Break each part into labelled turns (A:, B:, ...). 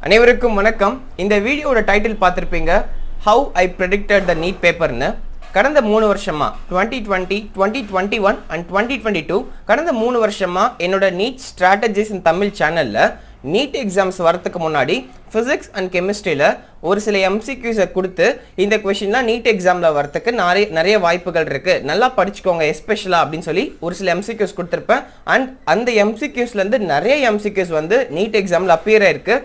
A: அனைவருக்கும் வணக்கம். இந்த வீடியோட டைட்டில் பார்த்திருப்பீங்க, How I Predicted the Neet Paperன்னு. கடந்த 3 வருஷமா 2020, 2021 and 2022 கடந்த 3 வருஷமா என்னோட நீட் ஸ்ட்ராட்டஜிஸ் இன் தமிழ் சேனல்ல நீட் எக்ஸாம்ஸ் வரதுக்கு முன்னாடி பிசிக்ஸ் அண்ட் கெமிஸ்ட்ரியில் ஒரு சில MCQஸை கொடுத்து இந்த கொஷின்லாம் நீட் எக்ஸாமில் வரத்துக்கு நிறைய வாய்ப்புகள் இருக்குது, நல்லா படிச்சுக்கோங்க எஸ்பெஷலாக அப்படின்னு சொல்லி ஒரு சில MCQஸ் கொடுத்துருப்பேன். அண்ட் அந்த MCQஸ்லேருந்து நிறைய MCQஸ் வந்து நீட் எக்ஸாமில் அப்பியர் ஆயிருக்கு.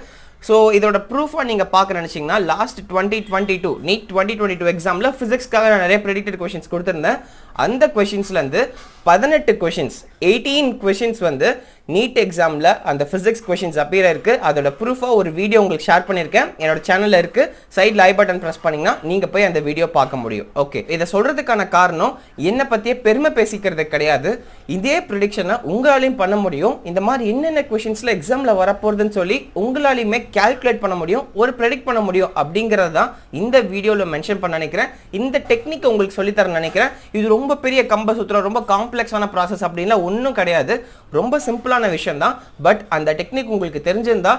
A: ஸோ இதோட ப்ரூஃபாக நீங்கள் பார்க்க நினச்சிங்கன்னா லாஸ்ட் 2022 நீட் 2022 எக்ஸாமில் ஃபிசிக்ஸ்க்காக நான் நிறைய ப்ரெடிக்டட் கொஷின்ஸ் கொடுத்துருந்தேன். அந்த கொஷின்ஸ்லேருந்து 18 கொஷின்ஸ் 18 கொஷின்ஸ் வந்து நீட் எக்ஸாமில் அந்த ஃபிசிக்ஸ் கொஷின்ஸ் அப்பியர் ஆயிருக்கு. அதோட ப்ரூஃபாக ஒரு வீடியோ உங்களுக்கு ஷேர் பண்ணியிருக்கேன், என்னோட சேனலில் இருக்குது. சைடில் ஐ பட்டன் ப்ரெஸ் பண்ணிங்கன்னா நீங்கள் போய் அந்த வீடியோ பார்க்க முடியும். ஓகே, இதை சொல்கிறதுக்கான காரணம் என்னை பற்றியே பெருமை பேசிக்கிறது கிடையாது. இதே ப்ரிடிக்ஷனை உங்களாலையும் பண்ண முடியும். இந்த மாதிரி என்னென்ன கொஷின்ஸில் எக்ஸாமில் வரப்போகுதுன்னு சொல்லி உங்களாலையுமே கால்குலேட் பண்ண முடியும், ஒரு ப்ரெடிக்ட் பண்ண முடியும் அப்படிங்கிறது தான் இந்த வீடியோவில் மென்ஷன் பண்ண நினைக்கிறேன். இந்த டெக்னிக் உங்களுக்கு சொல்லித்தர நினைக்கிறேன். இது ரொம்ப பெரிய கம்ப சுத்திரம், ரொம்ப காம்ப்ளெக்ஸான ப்ராசஸ் அப்படின்லாம் ஒன்றும் கிடையாது, ரொம்ப சிம்பிளான விஷயம் தான். பட் அந்த டெக்னிக் உங்களுக்கு தெரிஞ்சிருந்தா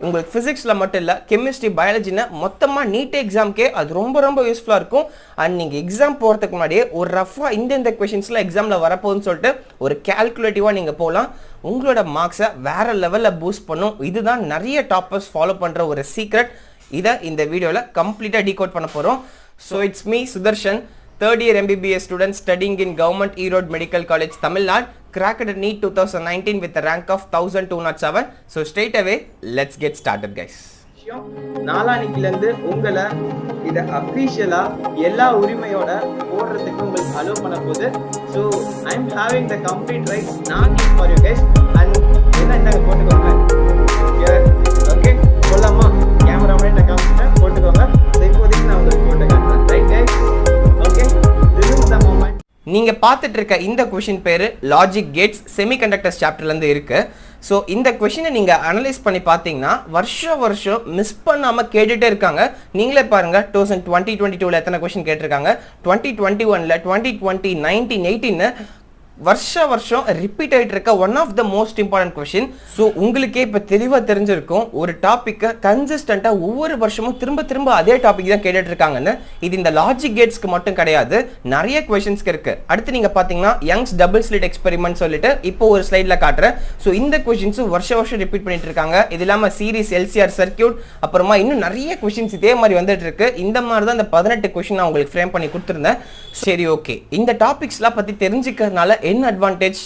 A: உங்களுக்கு ஃபிசிக்ஸில் மட்டும் இல்லை, கெமிஸ்ட்ரி, பயாலஜின்னு மொத்தமாக நீட் எக்ஸாம்க்கே அது ரொம்ப ரொம்ப யூஸ்ஃபுல்லாக இருக்கும். அண்ட் நீங்கள் எக்ஸாம் போகிறதுக்கு முன்னாடியே ஒரு ரஃபாக இந்த கொஷின்ஸ்லாம் எக்ஸாமில் வரப்போகுதுன்னு சொல்லிட்டு ஒரு கேல்குலேட்டிவாக நீங்கள் போகலாம். உங்களோட மார்க்ஸை வேறு லெவலில் பூஸ்ட் பண்ணும். இதுதான் நிறைய டாப்பர்ஸ் ஃபாலோ பண்ணுற ஒரு சீக்ரெட். இதை இந்த வீடியோவில் கம்ப்ளீட்டாக டீகோட் பண்ண போகிறோம். So it's me Sudarshan, third year MBBS student studying in Government Erode Medical College, Tamilnadu, cracked NEET 2019 with a rank of 1207. So straight away, let's get started guys. நாளானிக்கிலேருந்து உங்களை இதை அஃபீஷியலாக எல்லா உரிமையோட போடுறதுக்கு உங்களுக்கு அலோவ் பண்ண போகுது. So I am having the complete rights நான் give for you guys. And என்ன போட்டுக்கோங்க. ஓகே, சொல்லாமா? கேமராமேன் நான் காமிச்சிட்டேன், போட்டுக்கோங்க. இப்போதைக்கு நான் உங்களுக்கு போட்டு காட்டுறேன். Right guys, okay, this is the moment. நீங்கள் பார்த்துட்டு இருக்க இந்த கொஷின் பேர் லாஜிக் கேட்ஸ் செமிகண்டக்டர்ஸ் சாப்டர்லேருந்து இருக்குது. ஸோ இந்த கொஷினை நீங்கள் அனலைஸ் பண்ணி பார்த்தீங்கன்னா வருஷம் மிஸ் பண்ணாமல் கேட்டுகிட்டே இருக்காங்க. நீங்களே பாருங்கள், 2022 எத்தனை கொஷின் கேட்டிருக்காங்க, 2021, 2020, 19, 18 வருஷம் ரிப்பீட் ஆகிட்டு இருக்க one of the most important question. So உங்களுக்கே இப்போ தெளிவாக தெரிஞ்சிருக்கும், ஒரு டாப்பிக்கை கன்சிஸ்டண்ட்டாக ஒவ்வொரு வருஷமும் திரும்ப அதே டாபிக் தான் கேட்டுட்டு இருக்காங்கன்னு. இது இந்த லாஜிக் கேட்ஸ்க்கு மட்டும் கிடையாது, நிறைய கொஷின்ஸ்க்கு இருக்குது. அடுத்து நீங்கள் பார்த்தீங்கன்னா யங்ஸ் டபுள் ஸ்லிட் எக்ஸ்பெரிமெண்ட் சொல்லிட்டு இப்போ ஒரு ஸ்லைடில் காட்டுறேன். ஸோ இந்த கொஷின்ஸும் வருஷம் ரிப்பீட் பண்ணிட்டு இருக்காங்க. இது இல்லாமல் சீரிஸ், LCR சர்க்கியூட், அப்புறமா இன்னும் நிறைய கொஷின்ஸ் இதே மாதிரி வந்துட்டு இருக்கு. இந்த மாதிரி தான் இந்த 18 கொஷின் நான் உங்களுக்கு ஃப்ரேம் பண்ணி கொடுத்துருந்தேன். சரி, ஓகே, இந்த டாபிக்ஸ்லாம் பற்றி தெரிஞ்சுக்கிறதுனால என்ன அட்வான்டேஜ்?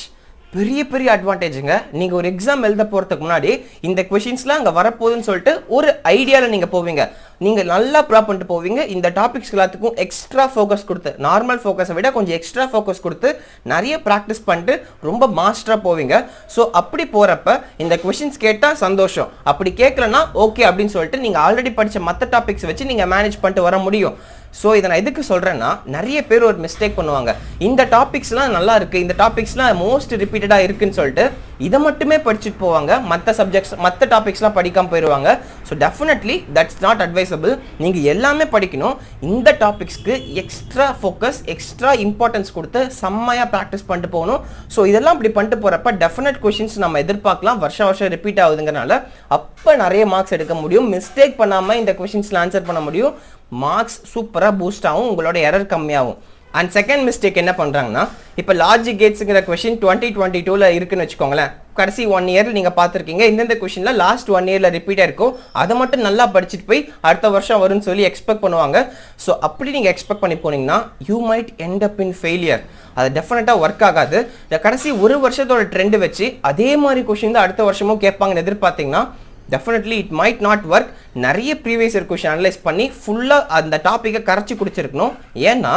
A: பெரிய அட்வான்டேஜுங்க. நீங்கள் ஒரு எக்ஸாம் எழுத போகிறதுக்கு முன்னாடி இந்த கொஷின்ஸ்லாம் அங்கே வரப்போகுதுன்னு சொல்லிட்டு ஒரு ஐடியாவில் நீங்கள் போவீங்க. நீங்கள் நல்லா ப்ராப் பண்ணிட்டு போவீங்க. இந்த டாபிக்ஸ் எல்லாத்துக்கும் எக்ஸ்ட்ரா ஃபோக்கஸ் கொடுத்து, நார்மல் ஃபோக்கஸை விட கொஞ்சம் எக்ஸ்ட்ரா ஃபோக்கஸ் கொடுத்து நிறைய ப்ராக்டிஸ் பண்ணிட்டு ரொம்ப மாஸ்டராக போவீங்க. ஸோ அப்படி போகிறப்ப இந்த கொஷின்ஸ் கேட்டால் சந்தோஷம், அப்படி கேட்கலன்னா ஓகே அப்படின்னு சொல்லிட்டு நீங்கள் ஆல்ரெடி படித்த மற்ற டாபிக்ஸ் வச்சு நீங்கள் மேனேஜ் பண்ணிட்டு வர முடியும். ஸோ இதை நான் எதுக்கு சொல்கிறேன்னா, நிறைய பேர் ஒரு மிஸ்டேக் பண்ணுவாங்க. இந்த டாபிக்ஸ்லாம் நல்லா இருக்குது, இந்த டாபிக்ஸ்லாம் மோஸ்ட் ரிப்பீட்டடாக இருக்குன்னு சொல்லிட்டு இதை மட்டுமே படிச்சுட்டு போவாங்க, மற்ற சப்ஜெக்ட்ஸ் மற்ற டாபிக்ஸ்லாம் படிக்காமல் போயிடுவாங்க. So definitely that's not advisable. நீங்கள் எல்லாமே படிக்கணும். இந்த டாபிக்ஸ்க்கு எக்ஸ்ட்ரா ஃபோக்கஸ், எக்ஸ்ட்ரா இம்பார்ட்டன்ஸ் கொடுத்து செம்மையாக ப்ராக்டிஸ் பண்ணிட்டு போகணும். ஸோ இதெல்லாம் இப்படி பண்ணிட்டு போகிறப்ப டெஃபினட் கொஷின்ஸ் நம்ம எதிர்பார்க்கலாம். வருஷம் ரிப்பீட் ஆகுதுங்கிறனால அப்போ நிறைய மார்க்ஸ் எடுக்க முடியும். மிஸ்டேக் பண்ணாமல் இந்த கொஷின்ஸ்லாம் ஆன்சர் பண்ண முடியும். மார்க்ஸ் சூப்பராக பூஸ்ட் ஆகும், உங்களோட எரர் கம்மியாகும். அண்ட் செகண்ட் மிஸ்டேக் என்ன பண்ணுறாங்கன்னா, இப்போ லாஜிக் கேட்ஸுங்கிற கொஷின் 2022 இருக்குன்னு வச்சுக்கோங்களேன். கடைசி 1 இயர் நீங்கள் பார்த்துருக்கீங்க, இந்தந்த கொஷினில் லாஸ்ட் 1 இயரில் ரிப்பீட்டாக இருக்கும். அதை மட்டும் நல்லா படிச்சுட்டு போய் அடுத்த வருஷம் வரும்னு சொல்லி எக்ஸ்பெக்ட் பண்ணுவாங்க. ஸோ அப்படி நீங்கள் எக்ஸ்பெக்ட் பண்ணி போனீங்கன்னா you might end up in failure. அது டெஃபினட்டாக ஒர்க் ஆகாது. இந்த கடைசி ஒரு வருஷத்தோட ட்ரெண்டு வச்சு அதே மாதிரி கொஷின் தான் அடுத்த வருஷமும் கேட்பாங்கன்னு எதிர்பார்த்தீங்கன்னா definitely it might not work. நிறைய ப்ரீவியஸ் இயர் கொஷின் அனலைஸ் பண்ணி ஃபுல்லாக அந்த டாப்பிக்கை கரைச்சி குடிச்சிருக்கணும். ஏன்னா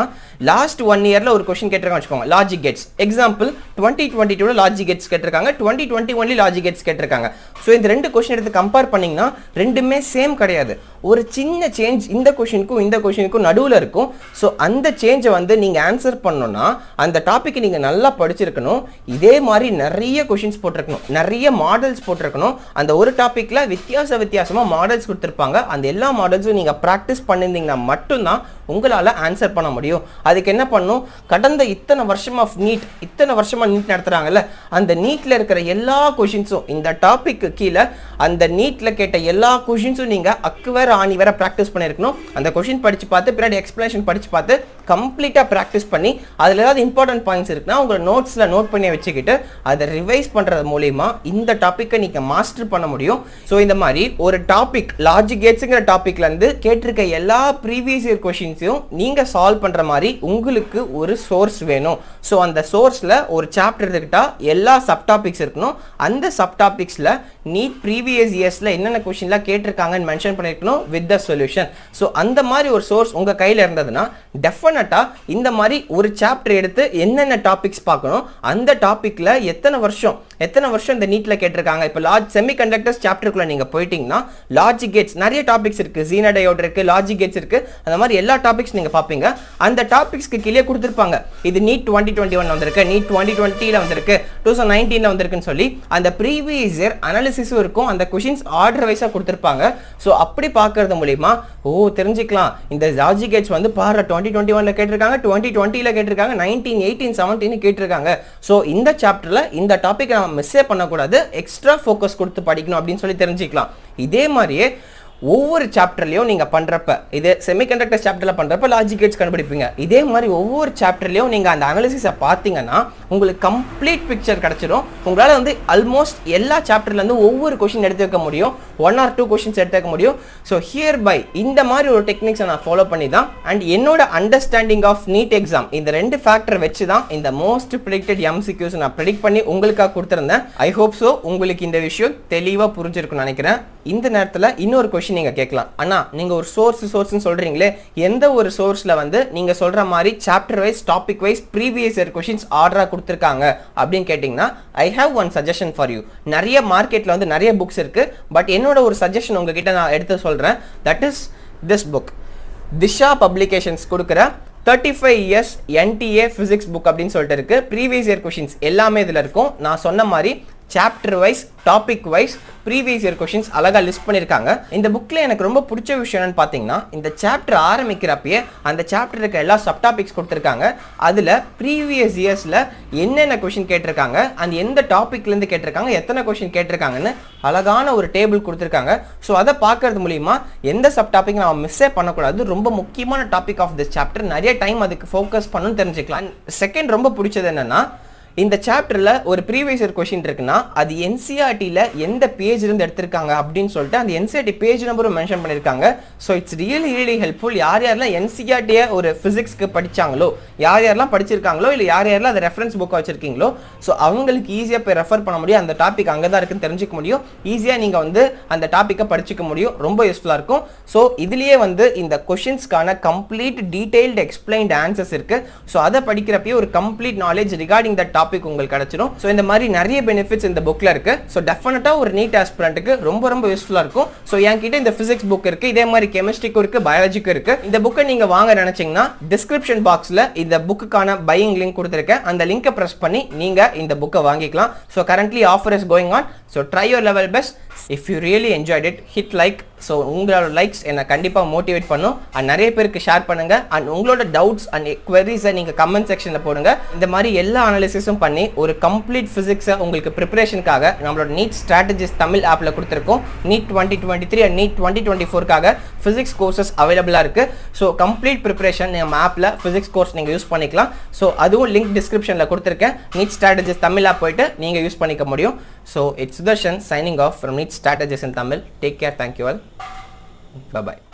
A: லாஸ்ட் 1 இயரில் ஒரு கொஷின் கேட்டிருக்காங்க வச்சுக்கோங்க, logic gates. Example 2022 logic gates கேட்டிருக்காங்க, 2021 லாஜிக் கேட்ஸ் கேட்டிருக்காங்க. ஸோ இந்த 2 கொஷின் எடுத்து கம்பேர் பண்ணிங்கன்னா ரெண்டுமே சேம் கிடையாது. ஒரு சின்ன சேஞ்ச் இந்த கொஷினுக்கும் நடுவில் இருக்கும். ஸோ அந்த சேஞ்சை வந்து நீங்கள் ஆன்சர் பண்ணணும்னா அந்த டாப்பிக்கை நீங்கள் நல்லா படிச்சிருக்கணும். இதே மாதிரி நிறைய கொஷின்ஸ் போட்டிருக்கணும், நிறைய மாடல்ஸ் போட்டிருக்கணும். அந்த ஒரு டாப்பிக்கில் வித்தியாசமாக மாடல்ஸ் கொடுத்துருப்பாங்க. அந்த எல்லா மாடல்ஸும் நீங்கள் ப்ராக்டிஸ் பண்ணியிருந்தீங்கன்னா மட்டும்தான் உங்களால் ஆன்சர் பண்ண முடியும். அதுக்கு என்ன பண்ணும், கடந்த இத்தனை வருஷம் ஆஃப் நீட், இத்தனை வருஷமா நீட் நடத்துறாங்கல்ல, அந்த நீட்ல இருக்கிற எல்லா கொஷின்ஸும் இந்த டாபிக் கீழே அந்த நீட்ல கேட்ட எல்லா கொஷின்ஸும் நீங்க அக்கு வேற ஆணி வேற ப்ராக்டிஸ் பண்ணிருக்கணும். அந்த கொஷின் படிச்சு பார்த்து பின்னாடி எக்ஸ்பிளனேஷன் படிச்சு பார்த்து கம்ப்ளீட்டா ப்ராக்டிஸ் பண்ணி அதுல ஏதாவது இம்பார்ட்டன்ட் பாயிண்ட்ஸ் இருக்குன்னா உங்க நோட்ஸ்ல நோட் பண்ணி வச்சுக்கிட்டு அதை ரிவைஸ் பண்றது மூலமா இந்த டாபிக்கை நீங்க மாஸ்டர் பண்ண முடியும். ஸோ இந்த மாதிரி ஒரு டாபிக் லாஜிக் கேட்ஸ்ங்கிற டாபிக்ல இருந்து கேட்டிருக்க எல்லா ப்ரீவியஸ் இயர் கொஷின்ஸையும் நீங்க சால்வ் பண்ற மாதிரி உங்களுக்கு ஒரு சோர்ஸ் வேணும். ஸோ அந்த சோர்ஸ்ல ஒரு சாப்டர் எடுத்துக்கிட்டா எல்லா சப் டாபிக்ஸ் இருக்கணும். அந்த சப் டாபிக்ஸ்ல நீட் ப்ரீவியஸ் இயர்ஸ்ல என்னென்ன கொஸ்டின்லாம் கேட்டிருக்காங்கன்னு மென்ஷன் பண்ணிருக்கணும் வித் த சொல்யூஷன். ஸோ அந்த மாதிரி ஒரு சோர்ஸ் உங்க கையில இருந்ததுன்னா டெஃபினட்டா இந்த மாதிரி ஒரு சாப்டர் எடுத்து என்னென்ன டாபிக்ஸ் பார்க்கணும், அந்த டாபிக்ல எத்தனை வருஷம் இந்த நீட்ல கேட்டிருக்காங்க. இப்போ செமிகண்டக்டர்ஸ் சாப்டருக்குள்ள நீங்க போயிட்டீங்கன்னா லாஜிக் கேட்ஸ் நிறைய டாபிக்ஸ் இருக்கு, ஜீனா டயோட் இருக்கு, லாஜிக் கேட்ஸ் இருக்கு, அந்த மாதிரி எல்லா டாபிக்ஸ் நீங்க பாப்பீங்க. அந்த டாபிக்ஸ்க்கு கீழே கொடுத்திருப்பாங்க இது நீட் 2021 வந்திருக்கு, நீட் 2020ல வந்திருக்கு, 2019ல வந்திருக்குன்னு சொல்லி அந்த ப்ரீவியஸ் இயர் அனாலிசிஸும் இருக்கும். அந்த கொஷின்ஸ் ஆர்டர் வைஸா கொடுத்திருப்பாங்க. ஸோ அப்படி பார்க்கறது மூலியமா தெரிஞ்சுக்கலாம் இந்த லாஜிக் கேட்ஸ் வந்து பாரு 2021ல கேட்டிருக்காங்க, 2020ல கேட்டிருக்காங்க, 19, 18, 17 கேட்டிருக்காங்க. ஸோ இந்த சாப்டர்ல இந்த டாபிக் நம்ம மிஸ்ஸே பண்ணக்கூடாது, எக்ஸ்ட்ரா ஃபோக்கஸ் கொடுத்து படிக்கணும் அப்படின்னு சொல்லி தெரிஞ்சுக்கலாம். இதே மாதிரியே ஒவ்வொரு சாப்டர்லயும் நீங்க பண்றப்ப, இது செமிகண்டக்டர் சாப்டர்ல பண்றப்ப லாஜிக் கேட்ஸ் கண்டுபிடிப்பீங்க. இதே மாதிரி ஒவ்வொரு சாப்டர்லயும் நீங்க அந்த அனாலிசிஸை பார்த்தீங்கன்னா உங்களுக்கு கம்ப்ளீட் பிக்சர் கிடைச்சிடும். உங்களால வந்து ஆல்மோஸ்ட் எல்லா சாப்டர்ல இருந்து ஒவ்வொரு கொஸ்டின் எடுத்து வைக்க முடியும், 1 or 2 கொஸ்டின்ஸ் எடுத்து வைக்க முடியும். ஸோ ஹியர் பை இந்த மாதிரி ஒரு டெக்னிக்ஸை நான் ஃபாலோ பண்ணி தான் அண்ட் என்னோட அண்டர்ஸ்டாண்டிங் ஆஃப் நீட் எக்ஸாம் இந்த 2 ஃபேக்டர் வச்சு தான் இந்த மோஸ்ட் ப்ரெடிக்டட் MCQs நான் ப்ரெடிக்ட் பண்ணி உங்களுக்காக கொடுத்துருந்தேன். ஐ ஹோப் ஸோ உங்களுக்கு இந்த விஷயம் தெளிவாக புரிஞ்சிருக்கும்னு நினைக்கிறேன். இந்த நேரத்தில் இன்னொரு கொஸ்டின் நீங்க கேட்கலாம், அண்ணா நீங்க ஒரு சோர்ஸ்னு சொல்றீங்களே, எந்த ஒரு சோர்ஸ்ல வந்து நீங்க சொல்ற மாதிரி chapter wise topic wise previous year questions ஆர்டரா கொடுத்திருக்காங்க அப்படின்னு கேட்டீங்கன்னா I have one suggestion for you. நிறைய மார்க்கெட்ல வந்து நிறைய புக்ஸ் இருக்கு, பட் என்னோட ஒரு சஜஷன் உங்ககிட்ட நான் எடுத்து சொல்றேன். That is this book, Disha publications கொடுக்குற 35 years NTA physics book அப்படின்னு சொல்லிட்டு இருக்கு. ப்ரீவியஸ் இயர் கொஸ்டின்ஸ் எல்லாமே இதுல இருக்கும். நான் சொன்ன மாதிரி chapter wise topic wise previous year questions அழகா லிஸ்ட் பண்ணியிருக்காங்க. இந்த புக்ல எனக்கு ரொம்ப பிடிச்ச விஷயம் என்னன்னு பார்த்தீங்கன்னா, இந்த சாப்டர் ஆரம்பிக்கிறப்பயே அந்த சாப்டருக்கு எல்லா சப் டாபிக்ஸ் கொடுத்துருக்காங்க. அதில் ப்ரீவியஸ் இயர்ஸில் என்னென்ன கொஸ்டின் கேட்டிருக்காங்க, அந்த எந்த டாபிக்லேருந்து கேட்டிருக்காங்க, எத்தனை கொஸ்டின் கேட்டிருக்காங்கன்னு அழகான ஒரு டேபிள் கொடுத்துருக்காங்க. ஸோ அதை பார்க்கறது மூலிமா எந்த சப் டாபிக் நம்ம மிஸ்ஸே பண்ணக்கூடாது. ரொம்ப முக்கியமான டாபிக் ஆஃப் திஸ் சாப்டர், நிறைய டைம் அதுக்கு ஃபோக்கஸ் பண்ணணும்னு தெரிஞ்சுக்கலாம். செகண்ட் ரொம்ப பிடிச்சது என்னன்னா, இந்த சாப்டர்ல ஒரு ப்ரீவியஸ் இயர் கொஸ்டின் இருக்குன்னா அது NCERTல எந்த பேஜ்ல இருந்து எடுத்திருக்காங்க அப்படின்னு சொல்லிட்டு அந்த NCERT பேஜ் நம்பரும் மென்ஷன் பண்ணிருக்காங்க. So it's really helpful. யாரெல்லாம் NCERT ஒரு பிசிக்ஸ்க்கு படிச்சாங்களோ, யாரெல்லாம் படிச்சிருக்காங்களோ, இல்லை யாரெல்லாம் அதை ரெஃபரன்ஸ் புக்கை வச்சிருக்கீங்களோ, ஸோ அவங்களுக்கு ஈஸியாக போய் ரெஃபர் பண்ண முடியும். அந்த டாபிக் அங்கே தான் இருக்குன்னு தெரிஞ்சுக்க முடியும். ஈஸியாக நீங்கள் வந்து அந்த டாப்பிக்கை படிச்சுக்க முடியும். ரொம்ப யூஸ்ஃபுல்லாக இருக்கும். ஸோ இதுலேயே வந்து இந்த கொஷின்ஸ்க்கான கம்ப்ளீட் டீடைல்டு எக்ஸ்பிளைன்ட் ஆன்சர்ஸ் இருக்கு. ஸோ அதை படிக்கிறப்பயே ஒரு complete knowledge regarding that topic உங்களுக்கு கிடைச்சிடும். சோ இந்த மாதிரி நிறைய பெனிஃபிட்ஸ் இந்த புக்ல இருக்கு. சோ டெஃபினட்டா ஒரு நீட் ஆஸ்பிரண்ட்க்கு ரொம்ப யூஸ்ஃபுல்லா இருக்கும். சோ என்கிட்ட இந்த பிசிக்ஸ் புக் இருக்கு, இதே மாதிரி கெமிஸ்ட்ரிக்கும் இருக்கு, பயாலஜிக்கும் இருக்கு. இந்த புக்கை நீங்க வாங்க நினைச்சீங்கன்னா டிஸ்கிரிப்ஷன் பாக்ஸ்ல இந்த புக்குக்கான பையிங் லிங்க் கொடுத்திருக்கேன். அந்த லிங்கை பிரஸ் பண்ணி நீங்க இந்த புக்கை வாங்கிக்கலாம். So currently offer is going on. So try your level best. If you really enjoyed it, hit like. So உங்களோட லைக்ஸ் என்ன கண்டிப்பா மோட்டிவேட் பண்ணும். அண்ட் நிறைய பேருக்கு ஷேர் பண்ணுங்க. அண்ட் உங்களோட டவுட்ஸ் அண்ட் queries-ஐ நீங்க கமெண்ட் செக்ஷன்ல போடுங்க. இந்த மாதிரி எல்லா அனாலிசிஸும் பண்ணி ஒரு கம்ப்ளீட் பிசிக்ஸை உங்களுக்கு ப்ரிப்பரேஷனுக்காக நம்மளோட நீட் ஸ்ட்ராட்டஜிஸ் தமிழ் ஆப்ல கொடுத்துருக்கோம். நீட் 2023 அண்ட் நீட் 2024க்காக பிசிக்ஸ் கோர்சஸ் அவைலபிளா இருக்கு. ஸோ கம்ப்ளீட் ப்ரிப்பரேஷன் நம்ம ஆப்ல பிசிக்ஸ் கோர்ஸ் நீங்க யூஸ் பண்ணிக்கலாம். ஸோ அதுவும் லிங்க் டிஸ்கிரிப்ஷன்ல கொடுத்துருக்கேன். நீட் ஸ்ட்ராட்டஜிஸ் தமிழ் ஆப் போயிட்டு நீங்க யூஸ் பண்ணிக்க முடியும். So it's Sudarshan signing off from Neet Strategies in Tamil. Take care. Thank you all. Bye bye.